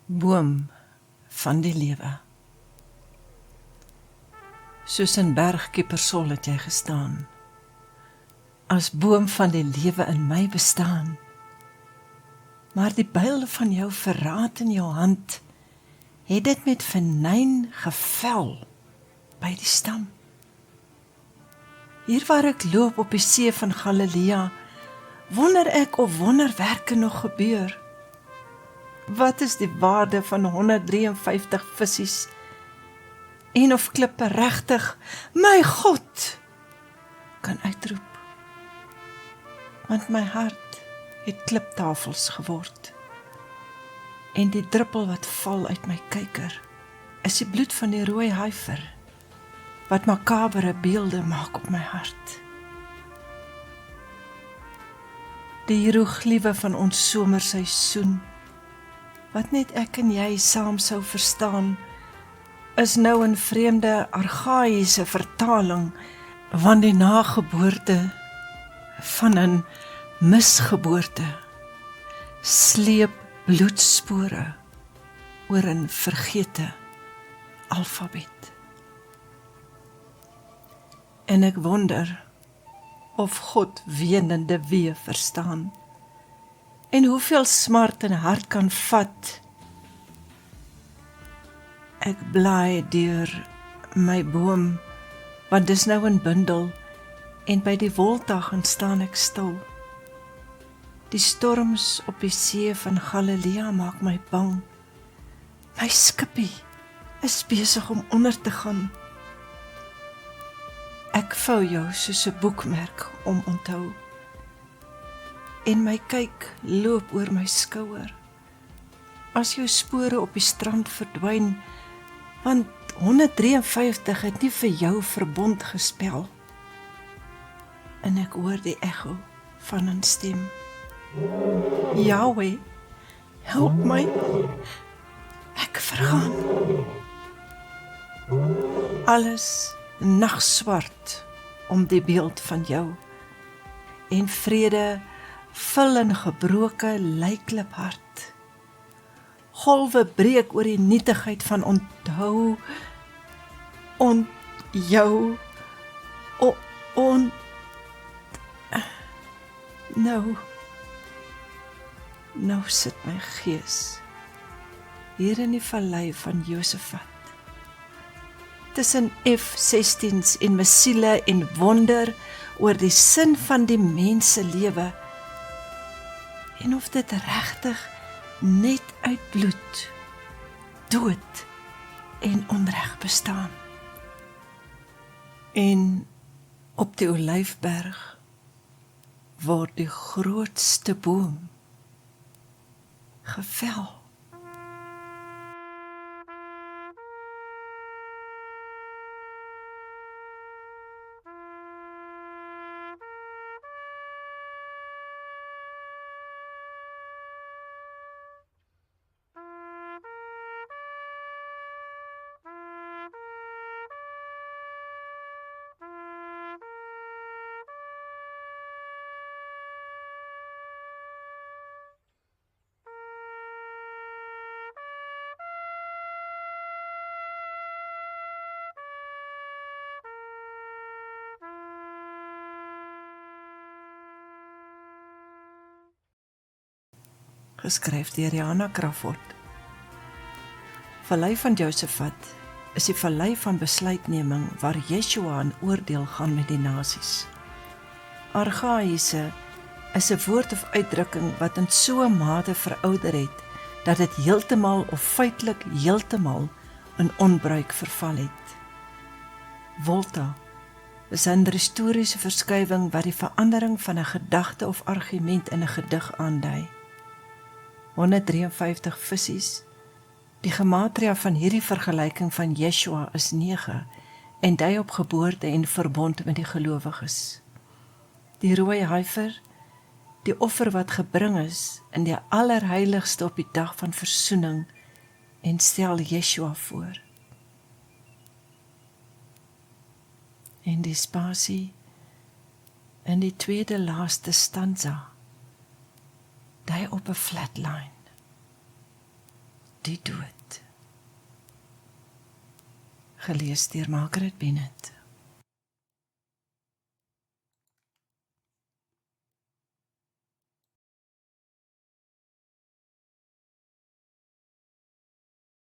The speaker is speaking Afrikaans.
Boom van die lewe. Soos in berg Kiepersol het jy gestaan, as boom van die lewe in my bestaan. Maar die byl van jou verraad in jou hand, het dit met venyn gevel by die stam. Hier waar ek loop op die see van Galilea, wonder ek of wonderwerke nog gebeur. Wat is die waarde van 153 vissies? En of klippe regtig, my God, kan uitroep. Want my hart het kliptafels geword. En die druppel wat val uit my kyker, is die bloed van die rooi huiver, wat makabere beelde maak op my hart. Die hierogliewe van ons somerseisoen, wat net ek en jy saam sou verstaan, is nou 'n vreemde argaïese vertaling van die nageboorte van 'n misgeboorte, sleep bloedspore oor 'n vergete alfabet. En ek wonder of God wenende wee verstaan, en hoeveel smart 'n hart kan vat. Ek blaai deur my boom, want dis nou 'n bundel, en by die wolta gaan staan ek stil. Die storms op die see van Galilea maak my bang. My skippie is besig om onder te gaan. Ek vou jou soos 'n boekmerk om onthou. En my kyk loop oor my skouer, as jou spore op die strand verdwyn, want 153 het nie vir jou verbond gespel. En ek hoor die echo van 'n stem. Yahweh, help my, ek vergaan. Alles nagswart om die beeld van jou, en vrede vul 'n gebroke lijklip hart. Golwe breek oor die nietigheid van onthou, jou, nou sit my gees hier in die vallei van Josafat, tussen F-16's en missiele en wonder oor die sin van die menselewe, en of dit regtig net uit bloed, dood en onreg bestaan. En op die Olyfberg word die grootste boom gevel. Geskryf deur Rihanna Crawford. Vallei van Josafat is die vallei van besluitneming waar Yeshua in oordeel gaan met die nasies. Argaïse is 'n woord of uitdrukking wat in so 'n mate verouder het, dat dit heeltemal of feitelik heeltemal in onbruik verval het. Volta is 'n historiese verskywing wat die verandering van 'n gedagte of argument in 'n gedig aandui. 153 vissies. Die gematria van hierdie vergelyking van Yeshua is 9 en dui op geboorte en verbond met die gelowiges. Die rooi huiver, die offer wat gebring is in die allerheiligste op die dag van versoening, en stel Yeshua voor. En die spasie in die tweede laaste stanza, dui op 'n flatline. die dood. Gelees deur Margaret Bennett.